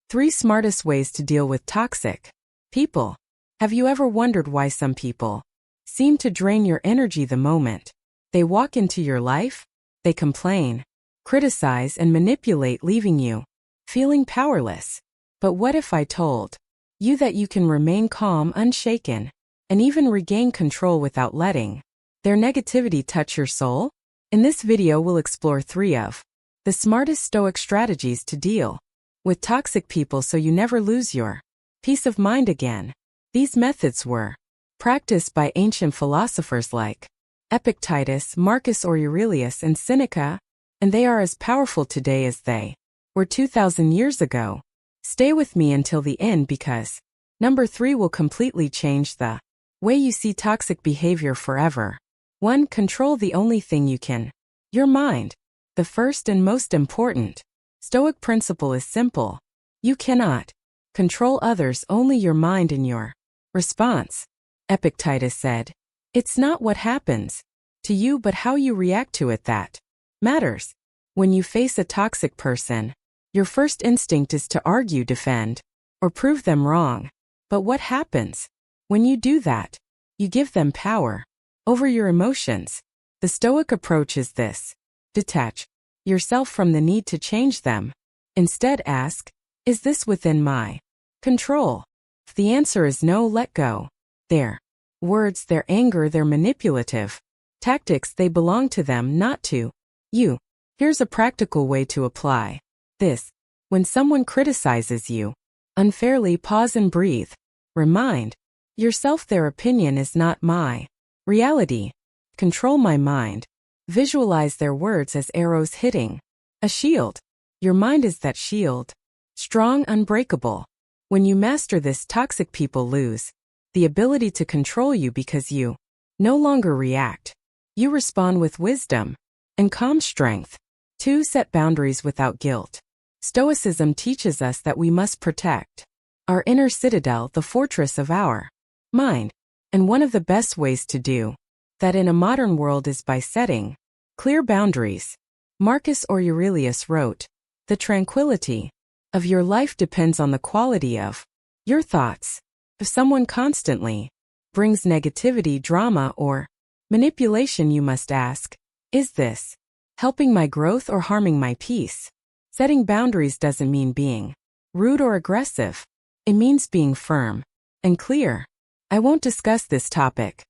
3 smartest ways to deal with toxic people. Have you ever wondered why some people seem to drain your energy the moment they walk into your life? They complain, criticize, and manipulate, leaving you feeling powerless. But what if I told you that you can remain calm, unshaken, and even regain control without letting their negativity touch your soul? In this video, we'll explore 3 of the smartest Stoic strategies to deal with toxic people so you never lose your peace of mind again. These methods were practiced by ancient philosophers like Epictetus, Marcus Aurelius, and Seneca, and they are as powerful today as they were 2,000 years ago. Stay with me until the end because number 3 will completely change the way you see toxic behavior forever. 1. Control the only thing you can. Your mind. The first and most important Stoic principle is simple. You cannot control others, only your mind and your response. Epictetus said, "It's not what happens to you but how you react to it that matters." When you face a toxic person, your first instinct is to argue, defend, or prove them wrong. But what happens when you do that? You give them power over your emotions. The Stoic approach is this: detach yourself from the need to change them. Instead, ask, is this within my control? If the answer is no, let go. Their words, their anger, their manipulative tactics, they belong to them, not to you. Here's a practical way to apply this. When someone criticizes you unfairly, pause and breathe. Remind yourself their opinion is not my reality. Control my mind. Visualize their words as arrows hitting a shield. Your mind is that shield. Strong, unbreakable. When you master this, toxic people lose the ability to control you because you no longer react. You respond with wisdom and calm strength. 2. Set boundaries without guilt. Stoicism teaches us that we must protect our inner citadel, the fortress of our mind. And one of the best ways to do that in a modern world is by setting clear boundaries. Marcus Aurelius wrote, "The tranquility of your life depends on the quality of your thoughts." If someone constantly brings negativity, drama, or manipulation, you must ask, is this helping my growth or harming my peace? Setting boundaries doesn't mean being rude or aggressive. It means being firm and clear. I won't discuss this topic.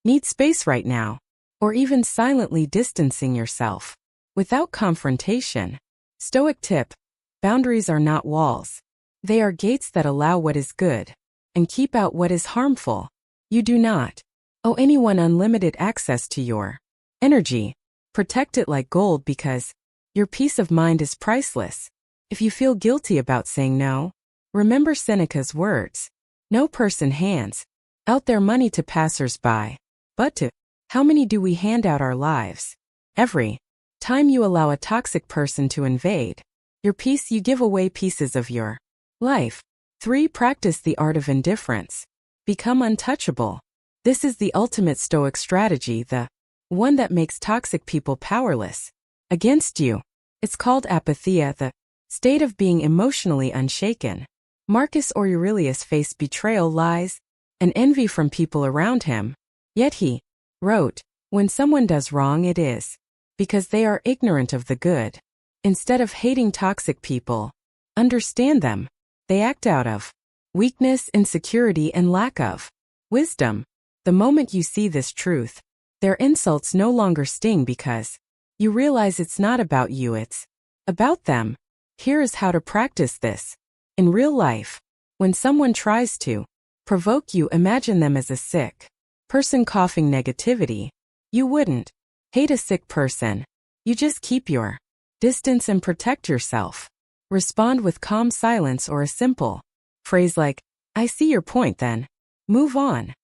Need space right now. Or even silently distancing yourself without confrontation. Stoic tip: boundaries are not walls. They are gates that allow what is good and keep out what is harmful. You do not owe anyone unlimited access to your energy. Protect it like gold because your peace of mind is priceless. If you feel guilty about saying no, remember Seneca's words. No person hands out their money to passers-by, but to how many do we hand out our lives? Every time you allow a toxic person to invade your peace, you give away pieces of your life. 3. Practice the art of indifference. Become untouchable. This is the ultimate Stoic strategy, the one that makes toxic people powerless against you. It's called apatheia, the state of being emotionally unshaken. Marcus Aurelius faced betrayal, lies, and envy from people around him. Yet he wrote, when someone does wrong, it is because they are ignorant of the good. Instead of hating toxic people, understand them. They act out of weakness, insecurity, and lack of wisdom. The moment you see this truth, their insults no longer sting because you realize it's not about you, it's about them. Here is how to practice this. In real life, when someone tries to provoke you, imagine them as a sick person coughing negativity. You wouldn't hate a sick person. You just keep your distance and protect yourself. Respond with calm silence or a simple phrase like, "I see your point," then move on.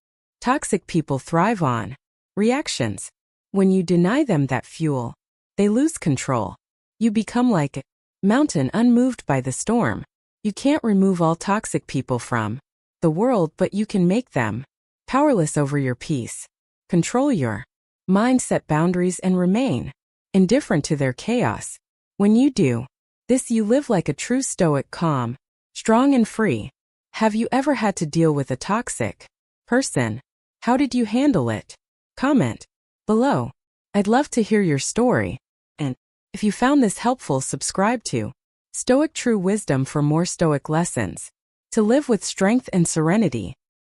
Toxic people thrive on reactions. When you deny them that fuel, they lose control. You become like a mountain unmoved by the storm. You can't remove all toxic people from the world, but you can make them powerless over your peace. Control your mind, set boundaries, and remain indifferent to their chaos. When you do This you live like a true Stoic, calm, strong and free. Have you ever had to deal with a toxic person? How did you handle it? Comment below. I'd love to hear your story. And if you found this helpful, subscribe to Stoic True Wisdom for more Stoic lessons to live with strength and serenity.